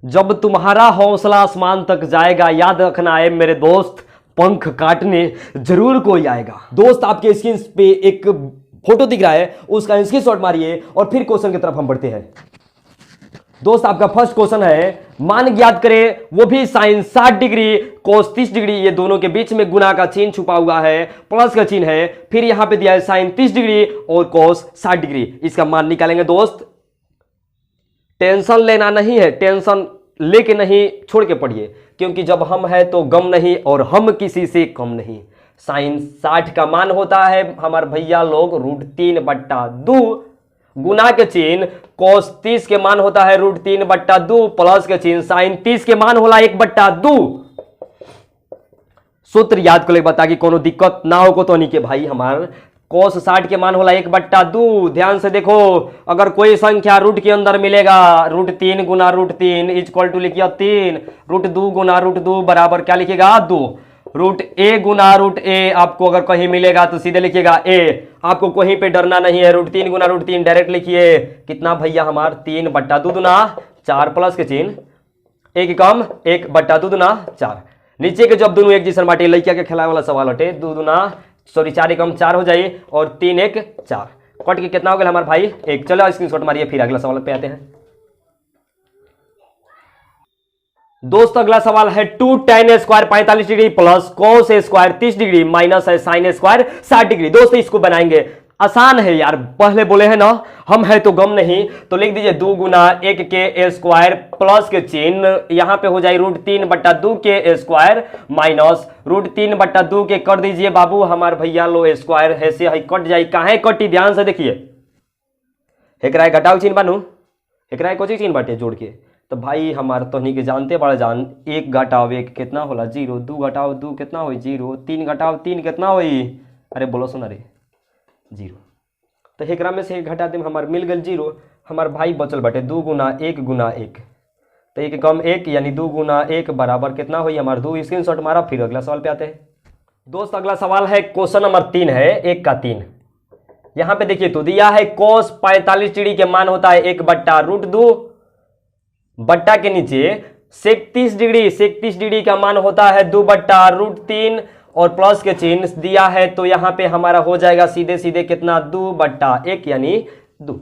जब तुम्हारा हौसला आसमान तक जाएगा, याद रखना है मेरे दोस्त, पंख काटने जरूर कोई आएगा। दोस्त आपके स्क्रीन पे एक फोटो दिख रहा है, उसका स्क्रीनशॉट मारिए और फिर क्वेश्चन की तरफ हम बढ़ते हैं। दोस्त आपका फर्स्ट क्वेश्चन है, मान ज्ञात करें वो भी साइन 60 डिग्री कोस 30 डिग्री, ये दोनों के बीच में गुना का चिन्ह छुपा हुआ है, प्लस का चिन्ह है, फिर यहां पे दिया है साइन 30 डिग्री और कोस 60 डिग्री। इसका मान निकालेंगे दोस्त। टेंशन लेना नहीं है, टेंशन लेके नहीं, छोड़ के पढ़िए, क्योंकि जब हम है तो गम नहीं और हम किसी से कम नहीं। साइन 60 का मान होता है हमारे भैया लोग √3/2, गुना के चिन्ह कोस 30 के मान होता है √3/2, प्लस के चिन्ह साइन 30 के मान होला 1/2। सूत्र याद कर ले, बता कि कोनो दिक्कत ना हो को तो नहीं के भाई। हमार कोस 60 के मान होला 1/2। ध्यान से देखो, अगर कोई संख्या रूट के अंदर मिलेगा, √3 गुना √3 इक्वल टू लिखिए 3, √2 गुना √2 बराबर क्या लिखिएगा 2, √a गुना √a आपको अगर कहीं मिलेगा तो सीधे लिखिएगा a। आपको कहीं पे डरना नहीं है, √3 गुना √3 डायरेक्ट लिखिए। कितना भैया हमार 3/2 दुना 4, प्लस के चिन्ह 1 कम 1/2 दुना 4। नीचे के जब दोनों एक जैसन बाटे, लड़किया के खिलाए वाला सवाल हटे, 4 एकम 4 हो जाए और 3 1 4, कट के कितना हो गया हमारे भाई 1। चलो स्क्रीनशॉट मारिए, फिर अगला सवाल पे आते हैं। दोस्त अगला सवाल है 2 tan square 45 degree plus cos square 30 degree minus है sin स्क्वायर 60 डिग्री। दोस्त इसको बनाएंगे, आसान है यार, पहले बोले हैं ना हम है तो गम नहीं, तो लिख दीजिए 2 गुना 1 के स्क्वायर प्लस के चिन्ह यहां पे हो जाए √3/2 के स्क्वायर माइनस √3/2 के कर दीजिए बाबू हमार भैया लो स्क्वायर है से कट जाए। काहे कटी, ध्यान से देखिए, एकरा घटाव चिन्ह बनू, एकरा कोची चिन्ह बाटे जोड़ के, तो भाई हमार तो नहीं के जानते बड़ा जान, 1 घटाव 1 कितना होला 0, 2 घटाव 2 कितना हो 0, 3 घटाव 3 कितना हो, अरे बोलो सुना रे 0। तो एकरा में से घटा दे हमार मिल गल 0, हमार भाई बचल बटे 2 गुना 1 गुना 1, तो 1 कम 1 यानी 2 गुना 1 बराबर कितना हुई हमार 2। स्क्रीनशॉट मारा, फिर अगला सवाल पे आते हैं। दोस्त अगला सवाल है क्वेश्चन नंबर 3 है 1 का 3। यहां पे देखिए तो दिया है कोस 45 डिग्री के मान होता है 1/√2, बट्टा के नीचे सेक 30 डिग्री का मान होता है 2/√3 और प्लस के चिन्ह दिया है, तो यहां पे हमारा हो जाएगा सीधे सीधे कितना 2/1 यानी 2।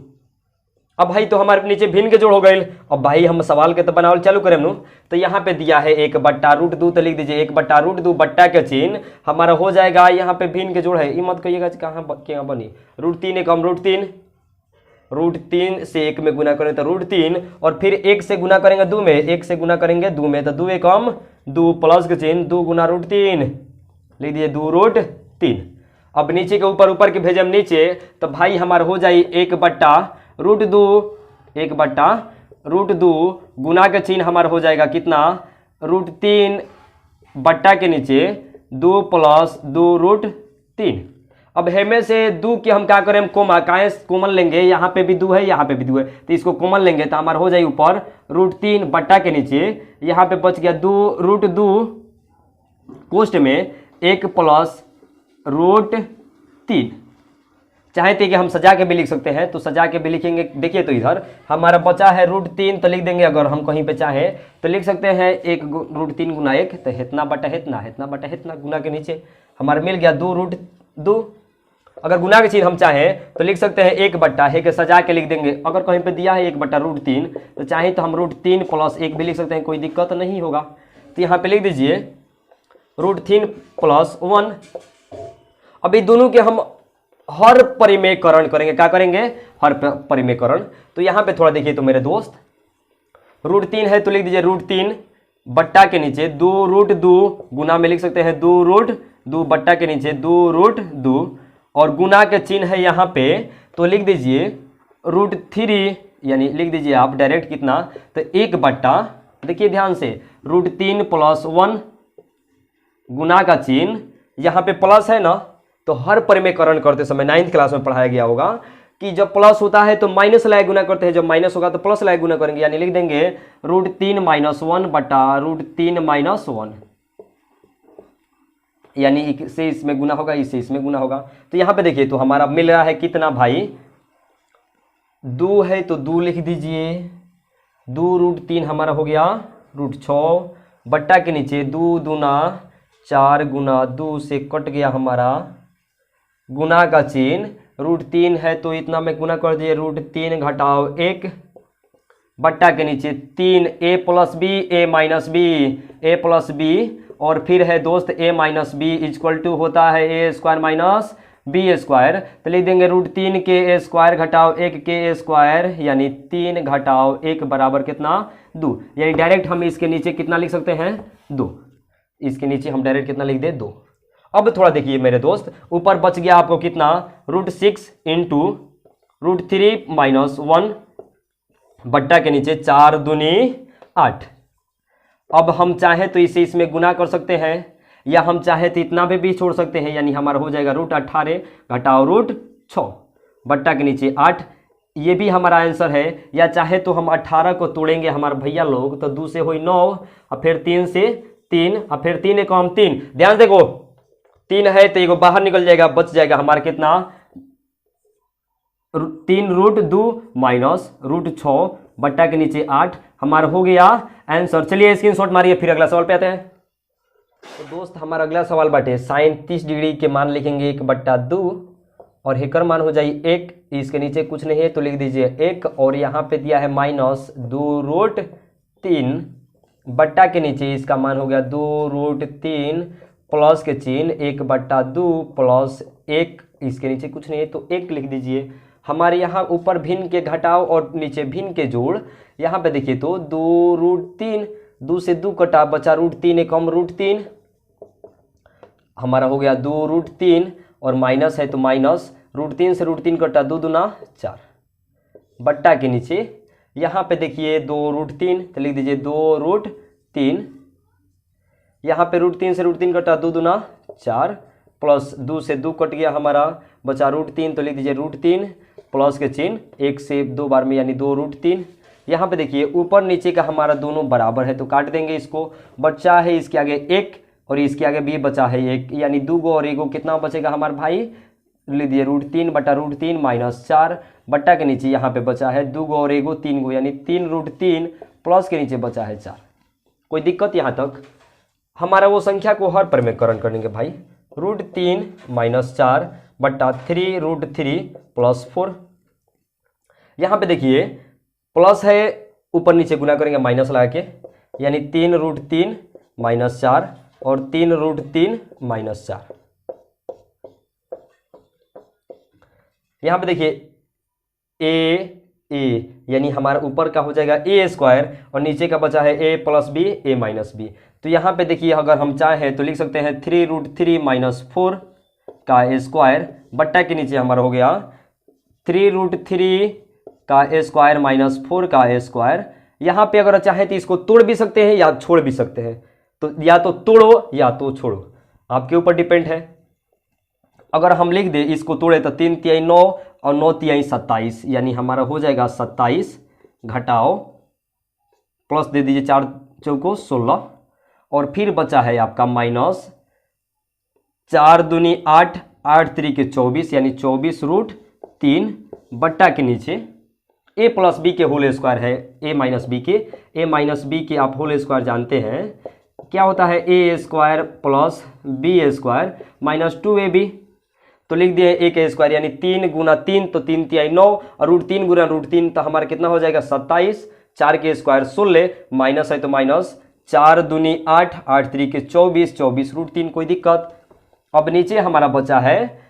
अब भाई तो हमारे नीचे भिन्न के जोड़ हो गए। अब भाई हम सवाल के तो बनावल चालू करें नु, तो यहाँ पे दिया है 1/√2, तो लिख दीजिए 1/√2 बट्टा के चिन्ह हमारा हो जाएगा, यहाँ पे भिन्न के जोड़ है, ये मत कहिएगा कहाँ क्या बनी, √3 एकम √3, √3 से 1 में गुना करें तो √3 और फिर 1 से गुना करेंगे 2 में, 1 से गुना करेंगे 2 में, तो 2 एकम 2 प्लस के चिन्ह 2 गुना √3 लिख दिए 2√3। अब नीचे के ऊपर के भेजे हम नीचे, तो भाई हमारा हो जाए 1/√2 गुना के चिन्ह हमारा हो जाएगा कितना √3 बट्टा के नीचे 2 प्लस 2√3। अब हेमे से 2 के हम क्या करें कोमा, काहे कॉमन लेंगे, यहाँ पे भी 2 है यहाँ पे भी 2 है, तो इसको कॉमन लेंगे तो हमारा हो जाए ऊपर √3 बट्टा के नीचे यहाँ पे बच गया 2√2 कोष्ट में 1 प्लस √3। चाहे थे कि हम सजा के भी लिख सकते हैं, तो सजा के भी लिखेंगे। देखिए तो इधर हमारा बचा है √3, तो लिख देंगे, अगर हम कहीं पे चाहे तो लिख सकते हैं 1 √3 गुना 1, तो इतना बटा इतना गुना के नीचे हमारा मिल गया 2√2। अगर गुना के चिन्ह हम चाहें तो लिख सकते हैं 1/1 के सजा के लिख देंगे। अगर कहीं पे दिया है 1/√3 तो चाहे तो हम √3 प्लस 1 भी लिख सकते हैं, कोई दिक्कत नहीं होगा। तो यहाँ पे लिख दीजिए √3 प्लस 1। अभी दोनों के हम हर परिमेयकरण करेंगे, क्या करेंगे हर परिमेयकरण। तो यहाँ पे थोड़ा देखिए तो मेरे दोस्त, √3 है तो लिख दीजिए √3 बट्टा के नीचे 2√2 गुना में लिख सकते हैं 2√2 बट्टा के नीचे 2√2 और गुना के चिन्ह है यहाँ पे, तो लिख दीजिए √3 यानी लिख दीजिए आप डायरेक्ट कितना, तो 1 बट्टा, देखिए ध्यान से √3 प्लस 1 गुना का चिन्ह यहाँ पे प्लस है ना, तो हर परिमेयकरण करते समय 9th क्लास में पढ़ाया गया होगा कि जब प्लस होता है तो माइनस लाए गुना करते हैं, जब माइनस होगा तो प्लस लाए गुना करेंगे, यानी लिख देंगे √3 - 1 बटा √3 - 1, यानी इससे इसमें गुना होगा, इससे इसमें गुना होगा। तो यहाँ पे देखिए तो हमारा मिल रहा है कितना भाई 2 है तो 2 लिख दीजिए, 2√3 हमारा हो गया √6 बट्टा के नीचे 2 दूना 4 गुना 2 से कट गया हमारा गुना का चिन्ह, √3 है तो इतना में गुना कर दिए, √3 घटाओ 1 बट्टा के नीचे 3 a plus b a plus b और फिर है दोस्त a minus b equal to होता है a square minus b square. तो लिख देंगे √3 के a स्क्वायर घटाओ 1 के a स्क्वायर यानी 3 घटाओ 1 बराबर कितना 2। यानी डायरेक्ट हम इसके नीचे कितना लिख सकते हैं 2, इसके नीचे हम डायरेक्ट कितना लिख दे 2। अब थोड़ा देखिए मेरे दोस्त, ऊपर बच गया आपको कितना √6 इंटू √3 माइनस 1 बट्टा के नीचे 4 दूनी 8। अब हम चाहे तो इसे इसमें गुना कर सकते हैं या हम चाहे तो इतना भी छोड़ सकते हैं, यानी हमारा हो जाएगा √18 घटाओ √6 बट्टा के नीचे 8। ये भी हमारा आंसर है। या चाहे तो हम 18 को तोड़ेंगे हमारे भैया लोग, तो 2 से हुई 9 और फिर 3 से 3 और फिर 3 एक 3। ध्यान देखो 3 है तो ये बाहर निकल जाएगा, बच जाएगा हमारा कितना 3√2 माइनस √6 बट्टा के नीचे 8 हमारा हो गया आंसर। चलिए स्क्रीनशॉट मारिए, फिर अगला सवाल पे आते हैं। तो दोस्त हमारा अगला सवाल बाटे साइन 30 डिग्री के मान लिखेंगे 1/2 और हेकर मान हो जाए 1, इसके नीचे कुछ नहीं है तो लिख दीजिए 1 और यहाँ पे दिया है माइनस 2√3 बट्टा के नीचे इसका मान हो गया 2√3 प्लस के चिन्ह 1/2 प्लस 1, इसके नीचे कुछ नहीं है तो 1 लिख दीजिए। हमारे यहाँ ऊपर भिन्न के घटाओ और नीचे भिन्न के जोड़, यहाँ पे देखिए तो 2√3 2 से 2 कटा बचा √3 एक कम √3 हमारा हो गया 2√3 और माइनस है तो माइनस √3 से √3 कटा 2 दूना 4 बट्टा के नीचे यहाँ पे देखिए 2√3 तो लिख दीजिए 2√3 यहाँ पे √3 से √3 कटा 2 दूना 4 प्लस 2 से 2 कट गया हमारा बचा √3 तो लिख दीजिए √3 प्लस के चिन्ह 1 से 2 बार में यानी 2√3। यहाँ पे देखिए ऊपर नीचे का हमारा दोनों बराबर है तो काट देंगे इसको, बचा है इसके आगे 1 और इसके आगे भी बचा है 1 यानी 2 गो और 1 गो कितना बचेगा हमारे भाई, लिख दिए √3 बटा √3 माइनस 4 बट्टा के नीचे यहाँ पे बचा है 2 गो और 1 गो 3 गो यानी 3√3 प्लस के नीचे बचा है 4। कोई दिक्कत यहाँ तक? हमारा वो संख्या को हर पर में करण करेंगे भाई, √3 माइनस 4 बट्टा 3√3 प्लस 4। यहाँ पे देखिए प्लस है ऊपर नीचे गुना करेंगे माइनस लगा के यानी 3√3 माइनस 4 और 3√3 माइनस 4। यहाँ पे देखिए ए यानी हमारा ऊपर का हो जाएगा a स्क्वायर और नीचे का बचा है a plus b a minus b. तो यहाँ पे देखिए अगर हम चाहें तो लिख सकते हैं 3√3 माइनस 4 का स्क्वायर बट्टा के नीचे हमारा हो गया 3√3 का स्क्वायर माइनस 4 का स्क्वायर। यहाँ पे अगर चाहे तो इसको तोड़ भी सकते हैं या छोड़ भी सकते हैं, तो या तो तोड़ो या तो छोड़ो, आपके ऊपर डिपेंड है। अगर हम लिख दे इसको तोड़े तो 3 तिहाई 9 और 9 तिहाई 27 यानी हमारा हो जाएगा 27 घटाओ प्लस दे दीजिए 4 चौको 16 और फिर बचा है आपका माइनस 4 दूनी 8 8 3 24 यानी 24√3 बट्टा के नीचे a प्लस बी के होल स्क्वायर है a माइनस बी के आप होल स्क्वायर जानते हैं क्या होता है, a square plus b square minus 2ab। तो लिख दिए a के स्क्वायर यानी 3 गुना 3 तो 3 तिहाई 9 और √3 गुना √3 तो हमारा कितना हो जाएगा 27, 4 के स्क्वायर 16 माइनस है तो माइनस 4 दूनी 8 8 3 24 24√3। कोई दिक्कत? अब नीचे हमारा बचा है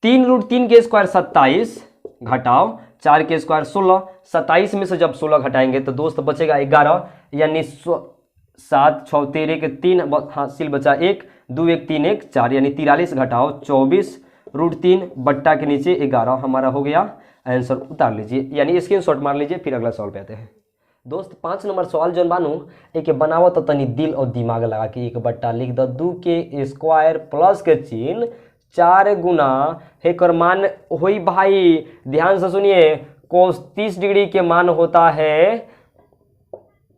3√3 के स्क्वायर 27 घटाओ 4 के स्क्वायर 16, 27 में से जब 16 घटाएंगे तो दोस्त बचेगा 11 यानी 7 6 13 के 3 हासिल बचा 1 2 1 3 1 4 यानी 43 घटाओ 24√3 बट्टा के नीचे 11 हमारा हो गया आंसर। उतार लीजिए यानी स्क्रीनशॉट मार लीजिए, फिर अगला सवाल पे आते हैं। दोस्त 5 नंबर सवाल जौन बानू एक बनावो तो तनी दिल और दिमाग लगा के 1 लिख दो 2 के स्क्वायर प्लस के चिन्ह 4 गुना हेकर मान होई भाई, ध्यान से सुनिए, cos 30 डिग्री के मान होता है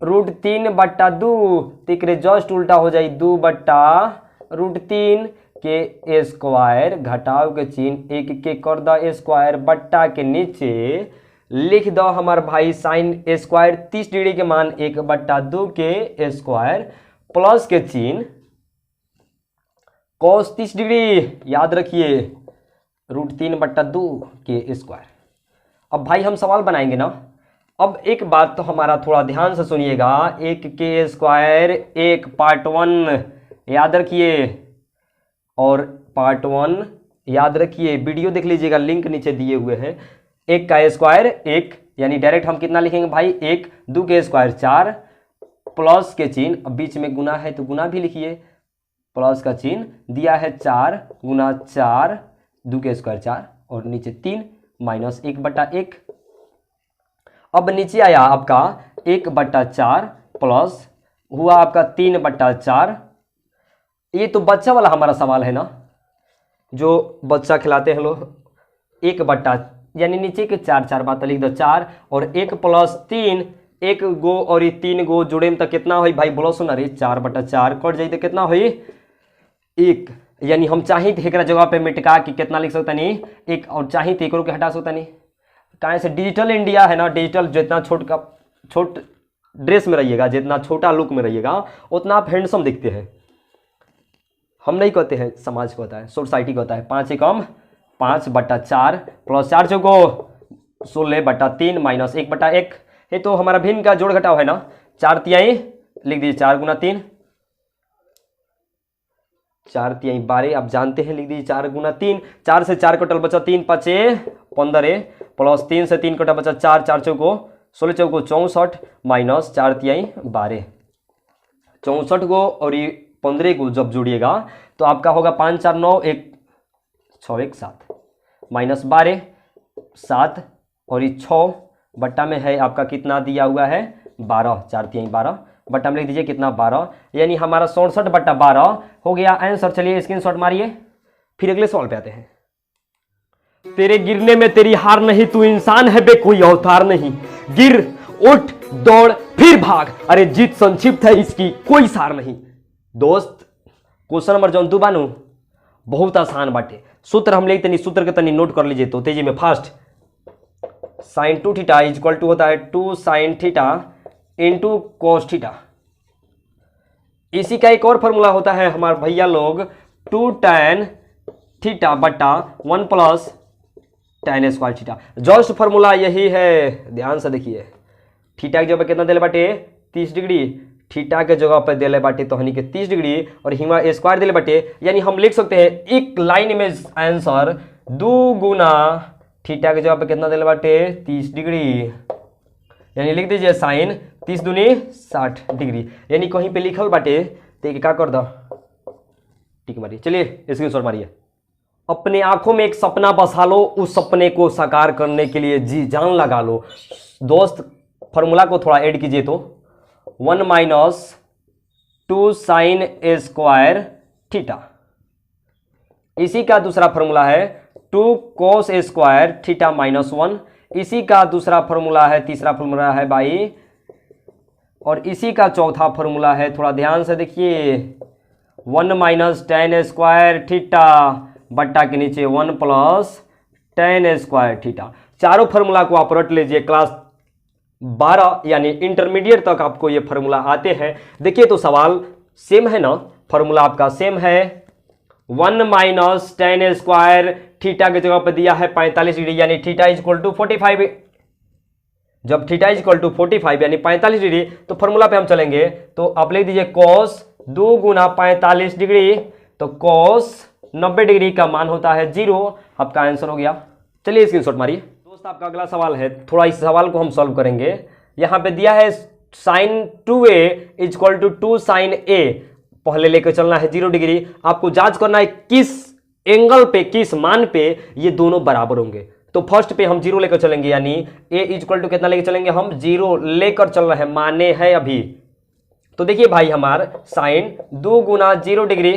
√3/2 तिकरे जस्ट उल्टा हो जाए 2/√3 के स्क्वायर घटाव के चिन्ह 1 के कर द स्क्वायर बट्टा के नीचे लिख दो हमारे भाई साइन स्क्वायर 30 डिग्री के मान 1/2 के स्क्वायर प्लस के चिन्ह कॉस 30 डिग्री याद रखिए √3/2 के स्क्वायर। अब भाई हम सवाल बनाएंगे ना। अब एक बात तो हमारा थोड़ा ध्यान से सुनिएगा, 1 के स्क्वायर 1 पार्ट 1 याद रखिए और पार्ट 1 याद रखिए, वीडियो देख लीजिएगा, लिंक नीचे दिए हुए हैं। 1 का स्क्वायर 1 यानी डायरेक्ट हम कितना लिखेंगे भाई 1, 2 के स्क्वायर 4 प्लस के चिन्ह, अब बीच में गुना है तो गुना भी लिखिए, प्लस का चिन्ह दिया है 4 गुना 4 2 के स्क्वायर 4 और नीचे 3 माइनस 1/1। अब नीचे आया आपका 1/4 प्लस हुआ आपका 3/4। ये तो बच्चा वाला हमारा सवाल है ना, जो बच्चा खिलाते हैं लोग। 1 यानी नीचे के 4 बात लिख दो 4 और 1 प्लस 3 1 गो और ये 3 गो जुड़े में तो कितना हुई भाई बोलो सुना रे 4/4 कट जाए तो कितना हुई 1। यानी हम चाहे तो एक जगह पे मिटका कि कितना लिख सकता नहीं 1 और चाहे तो एक के हटा सकता नहीं। कहाँ से डिजिटल इंडिया है ना, डिजिटल जितना छोट ड्रेस में रहिएगा, जितना छोटा लुक में रहिएगा उतना आप हैंडसम दिखते हैं। हम नहीं कहते हैं, समाज को होता है, सोसाइटी को होता है। 5 एकम 5/4 प्लस 4 चौको 16/3 माइनस 1/1। ये तो हमारा भिन्न का जोड़ घटाव है ना। 4 तिहाई लिख दीजिए 4 गुना 3 4 तिहाई 12 आप जानते हैं, लिख दीजिए 4 गुना 3। 4 से 4 कटल बचा 3 5 15 प्लस 3 से 3 कटा बचा 4 4 चौको 16 चौको 64 माइनस 4 तिहाई 12। 64 गो और ये 15 को जब जोड़िएगा तो आपका होगा 5 4 9 1 6 1 7 माइनस 12 7 और ये 6 बट्टा में है आपका कितना दिया हुआ है 12 4 तिहाई 12 बट्टा में लिख दीजिए कितना 12 यानी हमारा 67/12 हो गया आंसर। चलिए स्क्रीनशॉट मारिए, फिर अगले सवाल पे आते हैं। तेरे गिरने में तेरी हार नहीं, तू इंसान है बे कोई अवतार नहीं। गिर उठ दौड़ फिर भाग, अरे जीत संक्षिप्त है इसकी कोई सार नहीं। दोस्त क्वेश्चन नंबर जौन तू बानू बहुत आसान बाटे। सूत्र हम लेते नहीं, सूत्र के तनी नोट कर लीजिए तो तेजी में fast. Sine 2 theta equal to होता है 2 sine theta into cos theta. इसी का एक और फॉर्मूला होता है हमारे भैया लोग 2 tan थीटा बट्टा 1 plus tan square theta. Just formula यही है, ध्यान से देखिए। थीटा की जगह कितना दिले बाटे 30 डिग्री, थीटा के जगह पर दिले बाटे तो हनी के 30 डिग्री और हिमा स्क्वायर दिले बाटे, यानी हम लिख सकते हैं एक लाइन में आंसर 2 गुना थीटा के जगह पर कितना दिले बाटे 30 डिग्री, यानी लिख दीजिए साइन 30 दूनी 60 डिग्री। यानी कहीं पे लिखल बाटे तो क्या कर दो टिक मारिए। चलिए स्क्रीनशॉट मारिए। अपने आंखों में एक सपना बसा लो, उस सपने को साकार करने के लिए जी जान लगा लो। दोस्त फॉर्मूला को थोड़ा ऐड कीजिए तो 1 माइनस 2 साइन स्क्वायर थीटा, इसी का दूसरा फॉर्मूला है 2 कोस स्क्वायर थीटा माइनस 1, इसी का दूसरा फॉर्मूला है, तीसरा फॉर्मूला है भाई, और इसी का चौथा फॉर्मूला है, थोड़ा ध्यान से देखिए 1 माइनस tan स्क्वायर थीटा बट्टा के नीचे 1 प्लस tan स्क्वायर थीटा। चारों फॉर्मूला को आप रट लीजिए, क्लास 12 यानी इंटरमीडिएट तक आपको ये फॉर्मूला आते हैं। देखिए तो सवाल सेम है ना, फॉर्मूला आपका सेम है। 1 माइनस tan स्क्वायर थीटा की जगह पर दिया है 45 डिग्री, यानी थीटा इक्वल टू 45। जब थीटा इक्वल टू 45 यानी 45 डिग्री तो फॉर्मूला पे हम चलेंगे तो आप लिख दीजिए cos 2 गुना 45 डिग्री, तो cos 90 डिग्री का मान होता है 0। आपका आंसर हो गया। चलिए स्क्रीनशॉट मारिए। दोस्त आपका अगला सवाल है, थोड़ा इस सवाल को हम सॉल्व करेंगे। यहां पे दिया है sine 2a equal to 2 sine a, पहले लेकर चलना है 0 डिग्री। आपको जांच करना है किस एंगल पे, किस मान पे ये दोनों बराबर होंगे। तो फर्स्ट पे हम 0 लेकर चलेंगे, यानी a इक्वल टू कितना लेकर चलेंगे हम 0 लेकर चल रहे हैं, माने है अभी। तो देखिए भाई हमार साइन 2 गुना 0 डिग्री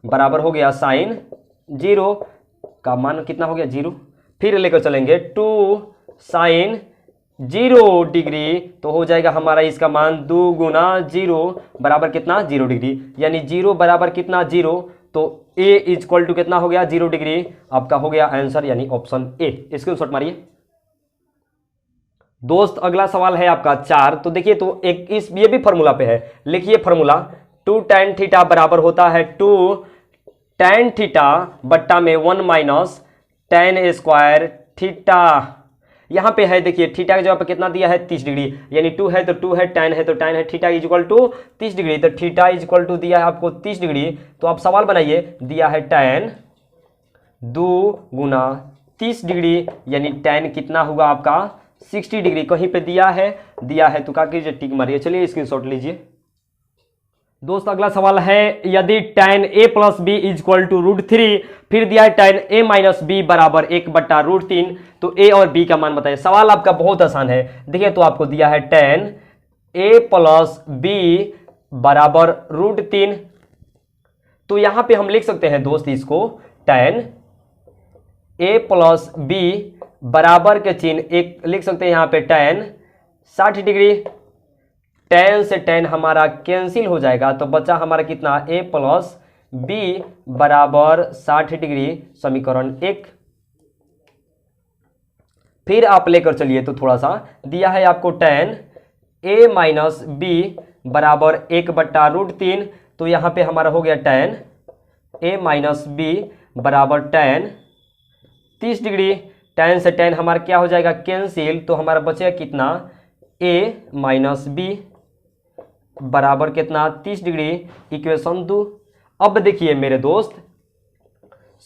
बराबर हो गया साइन 0 का मान कितना हो गया 0। फिर लेकर चलेंगे 2 साइन 0 डिग्री, तो हो जाएगा हमारा इसका मान 2 गुना 0 बराबर कितना 0 डिग्री, यानी 0 बराबर कितना 0, तो a इक्वल टू कितना हो गया 0 डिग्री। आपका हो गया आंसर, यानी ऑप्शन ए। स्क्रीनशॉट मारिए। दोस्त अगला सवाल है आपका 4। तो देखिए, तो एक इस ये भी फॉर्मूला पे है, लिखिए फॉर्मूला। 2 tan थीटा बराबर होता है 2 tan थीटा बट्टा में 1 माइनस tan स्क्वायर थीटा। यहां पे है देखिए, थीटा की जगह पे कितना दिया है 30 डिग्री, यानी 2 है तो 2 है, tan है तो tan है, theta is equal to 30 degree. तो थीटा इज इक्वल टू दिया है आपको 30 डिग्री। तो आप सवाल बनाइए, दिया है tan 2 गुना 30 डिग्री, यानी tan कितना होगा आपका 60 डिग्री। कहीं पे दिया है तो क्या कीजिए, टिक मारिए। चलिए स्क्रीनशॉट लीजिए। दोस्त अगला सवाल है, यदि tan a plus b is equal to √3, फिर दिया है tan a माइनस बी बराबर 1/√3, तो a और b का मान बताइए। सवाल आपका बहुत आसान है। देखिए, तो आपको दिया है tan a प्लस बी बराबर √3, तो यहां पे हम लिख सकते हैं दोस्त इसको, tan a प्लस बी बराबर के चिन्ह एक लिख सकते हैं यहां पे tan 60 डिग्री। tan से tan हमारा कैंसिल हो जाएगा, तो बचा हमारा कितना, a प्लस बी बराबर 60 डिग्री, समीकरण 1। फिर आप लेकर चलिए, तो थोड़ा सा दिया है आपको tan a माइनस बी बराबर 1/√3, तो यहां पे हमारा हो गया tan a माइनस बी बराबर tan 30 डिग्री। tan से tan हमारा क्या हो जाएगा, कैंसिल, तो हमारा बचेगा कितना, a माइनस बी बराबर कितना 30 डिग्री, इक्वेशन 2। अब देखिए मेरे दोस्त,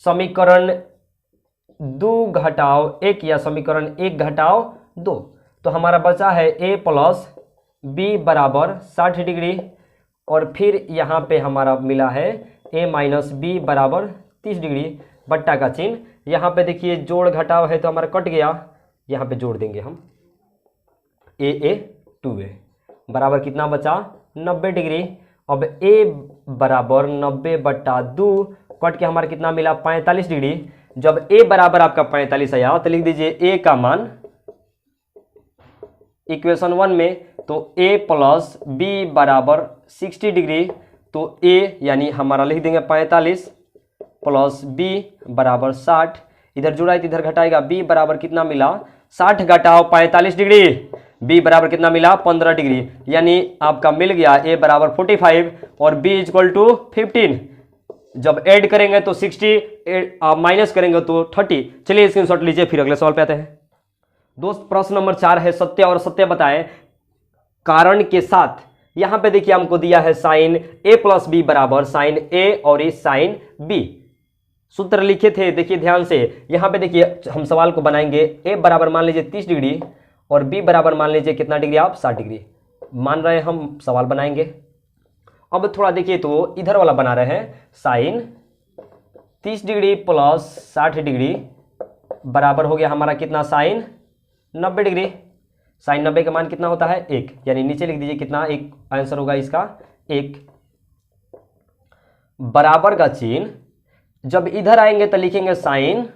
समीकरण 2 घटाओ 1 या समीकरण 1 घटाओ 2, तो हमारा बचा है a प्लस बी बराबर 60 डिग्री, और फिर यहाँ पे हमारा मिला है a माइनस बी बराबर 30 डिग्री, बट्टा का चिन्ह। यहाँ पे देखिए जोड़ घटाव है तो हमारा कट गया, यहाँ पे जोड़ देंगे हम, a 2a बराबर कितना बचा 90 डिग्री। अब a बराबर 90/2 कट के हमारा कितना मिला 45 डिग्री। जब a बराबर आपका 45 आया तो लिख दीजिए a का मान इक्वेशन 1 में, तो a प्लस b बराबर 60 डिग्री, तो a यानी हमारा लिख देंगे 45 प्लस b बराबर 60, इधर जुड़ा है तो इधर घटाएगा, b बराबर कितना मिला 60 घटाओ 45 डिग्री, b बराबर कितना मिला 15 डिग्री, यानी आपका मिल गया a बराबर 45 और b इक्वल टू 15। जब ऐड करेंगे तो 60, माइनस करेंगे तो 30। चलिए स्क्रीनशॉट लीजिए, फिर अगले सवाल पे आते हैं। दोस्त प्रश्न नंबर 4 है, सत्य और सत्य बताएं कारण के साथ। यहां पे देखिए हमको दिया है साइन a प्लस बी बराबर साइन a और ये साइन b। सूत्र लिखे थे, देखिए ध्यान से। यहां पे देखिए हम सवाल को बनाएंगे, a बराबर मान लीजिए 30 डिग्री और b बराबर मान लीजिए कितना डिग्री, आप 60 डिग्री मान रहे हैं, हम सवाल बनाएंगे। अब थोड़ा देखिए, तो इधर वाला बना रहे हैं, साइन 30 डिग्री प्लस 60 डिग्री बराबर हो गया हमारा कितना, साइन 90 डिग्री। साइन 90 का मान कितना होता है 1, यानी नीचे लिख दीजिए कितना, एक आंसर होगा इसका 1। बराबर का चिन्ह जब इधर आएंगे तो लिखेंगे साइन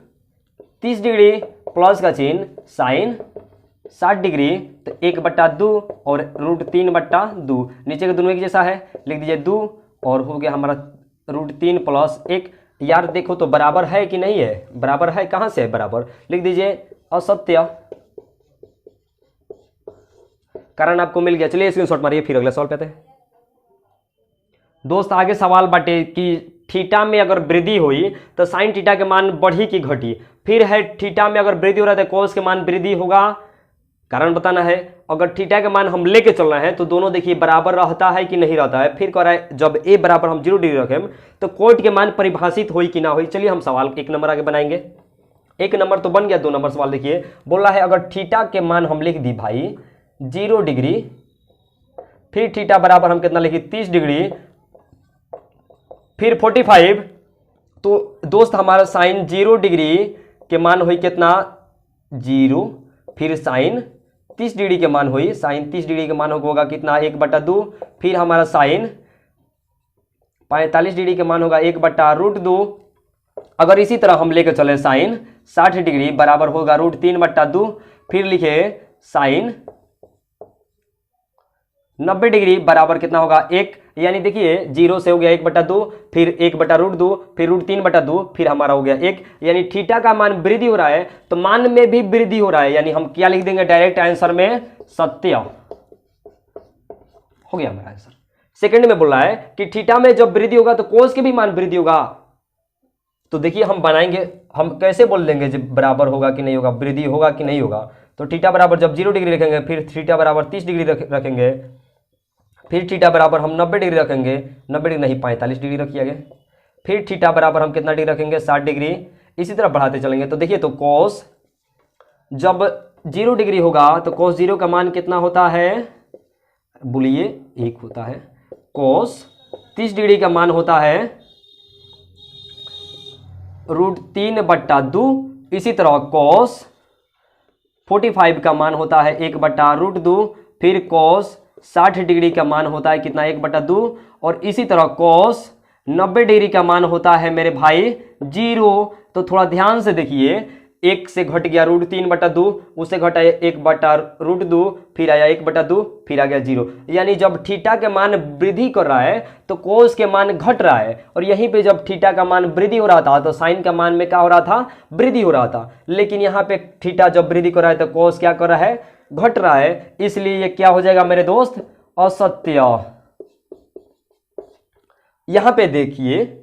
30 डिग्री प्लस का चिन्ह साइन 60 डिग्री, तो 1/2 और √3/2, नीचे के दोनों एक जैसा है, लिख दीजिए 2 और हो गया हमारा √3 प्लस 1। यार देखो तो बराबर है कि नहीं है, बराबर है, कहां से है बराबर, लिख दीजिए असत्य, कारण आपको मिल गया। चलिए स्क्रीनशॉट मारिए, फिर अगले सवाल पे आते हैं। दोस्त आगे सवाल बाटे कि थीटा में अगर वृद्धि हुई तो साइन थीटा के मान बढ़ी कि घटी। फिर है थीटा में अगर वृद्धि हो रहा है तो कॉस के मान वृद्धि होगा, कारण बताना है। अगर थीटा के मान हम लेके चल रहे हैं तो दोनों देखिए बराबर रहता है कि नहीं रहता है। फिर कह रहा है जब a बराबर हम 0 डिग्री रखें तो कोट के मान परिभाषित हुई कि ना हुई। चलिए हम सवाल 1 नंबर आगे बनाएंगे। 1 नंबर तो बन गया, 2 नंबर सवाल देखिए, बोल रहा है अगर थीटा के मान हम लिख दी भाई 0 डिग्री, फिर थीटा बराबर हम कितना लिखी 30 डिग्री, फिर 45, तो दोस्त हमारा साइन 0 डिग्री के मान हुई कितना 0, फिर साइन 30 डिग्री के मान हुई, साइन 30 डिग्री के मान होगा कितना 1/2, फिर हमारा साइन 45 डिग्री के मान होगा 1/√2। अगर इसी तरह हम लेकर चले साइन 60 डिग्री बराबर होगा √3/2, फिर लिखे साइन 90 डिग्री बराबर कितना होगा 1, यानी देखिए 0 से हो गया 1/2, फिर 1/√2, फिर √3/2, फिर हमारा हो गया 1, यानी थीटा का मान वृद्धि हो रहा है तो मान में भी वृद्धि हो रहा है, यानी हम क्या लिख देंगे डायरेक्ट आंसर में सत्य। हो गया हमारा आंसर। सेकंड में बोल रहा है कि थीटा में जब वृद्धि होगा तो कोस के भी मान वृद्धि होगा। तो देखिए हम बनाएंगे, हम कैसे बोल देंगे जब बराबर होगा कि नहीं होगा, वृद्धि होगा कि नहीं होगा। तो थीटा बराबर जब 0 डिग्री रखेंगे, फिर थीटा बराबर 30 डिग्री रखेंगे, फिर थीटा बराबर हम 90 डिग्री रखेंगे, 90 डिग्री नहीं 45 डिग्री रखिए आगे, फिर थीटा बराबर हम कितना डिग्री रखेंगे 60 डिग्री, इसी तरह बढ़ाते चलेंगे। तो देखिए तो कोस जब 0 डिग्री होगा तो कोस 0 का मान कितना होता है, बोलिए 1 होता है। कोस 30 डिग्री का मान होता है √3/2, इसी तरह कोस 45 का मान होता है 1/√2, फिर कोस 60 डिग्री का मान होता है कितना 1/2, और इसी तरह कोस 90 डिग्री का मान होता है मेरे भाई 0। तो थोड़ा ध्यान से देखिए, 1 से घट गया √3/2, उससे घटा 1/√2, फिर आया 1/2, फिर आ गया 0, यानी जब थीटा के मान वृद्धि कर रहा है तो कोस के मान घट रहा है, और यहीं पे जब थीटा का मान वृद्धि हो रहा था तो साइन का मान में क्या हो रहा था, वृद्धि हो रहा था। लेकिन यहाँ पे थीटा जब वृद्धि कर रहा है तो कोस क्या कर रहा है, घट रहा है, इसलिए ये क्या हो जाएगा मेरे दोस्त, असत्य। यहां पे देखिए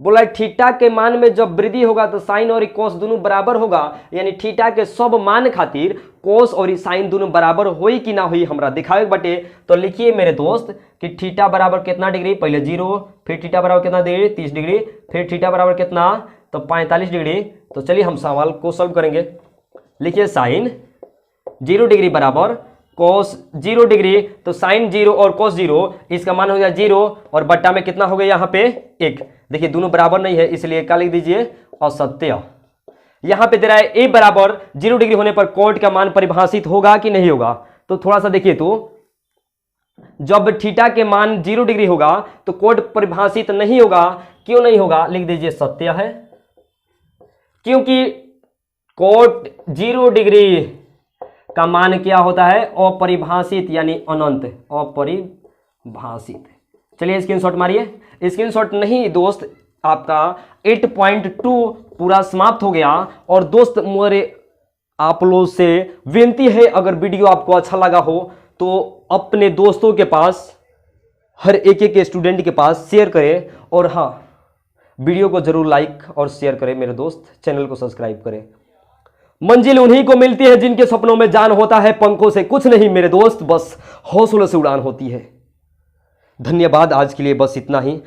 बोला थीटा के मान में जब वृद्धि होगा तो साइन और कोस दोनों बराबर होगा, यानी थीटा के सब मान खातिर कोस और साइन दोनों बराबर होई कि ना होई हमरा दिखावे बटे। तो लिखिए मेरे दोस्त कि थीटा बराबर कितना डिग्री, पहले 0, फिर थीटा बराबर कितना डिग्री 30 डिग्री, फिर थीटा बराबर कितना तो 45 डिग्री। तो चलिए हम सवाल को सॉल्व करेंगे। लिखिए साइन 0 डिग्री बराबर कोस 0 डिग्री, तो साइन 0 और कोस 0, इसका मान हो गया 0 और बट्टा में कितना हो गया यहाँ पे 1। देखिए दोनों बराबर नहीं है, इसलिए क्या लिख दीजिए, असत्य। यहाँ पे दे रहा है a बराबर 0 डिग्री होने पर कोट का मान परिभाषित होगा कि नहीं होगा। तो थोड़ा सा देखिए, तो जब थीटा के मान 0 डिग्री होगा तो कोट परिभाषित नहीं होगा। क्यों नहीं होगा, लिख दीजिए सत्य है, क्योंकि कोट 0 डिग्री का मान क्या होता है, अपरिभाषित यानी अनंत, अपरिभाषित। चलिए स्क्रीनशॉट मारिए। स्क्रीनशॉट नहीं दोस्त, आपका 8.2 पूरा समाप्त हो गया। और दोस्त मेरे आप लोग से विनती है, अगर वीडियो आपको अच्छा लगा हो तो अपने दोस्तों के पास, हर एक स्टूडेंट के पास शेयर करें, और हाँ वीडियो को जरूर लाइक और शेयर करें मेरे दोस्त, चैनल को सब्सक्राइब करें। मंजिल उन्हीं को मिलती है जिनके सपनों में जान होता है, पंखों से कुछ नहीं मेरे दोस्त, बस हौसलों से उड़ान होती है। धन्यवाद, आज के लिए बस इतना ही।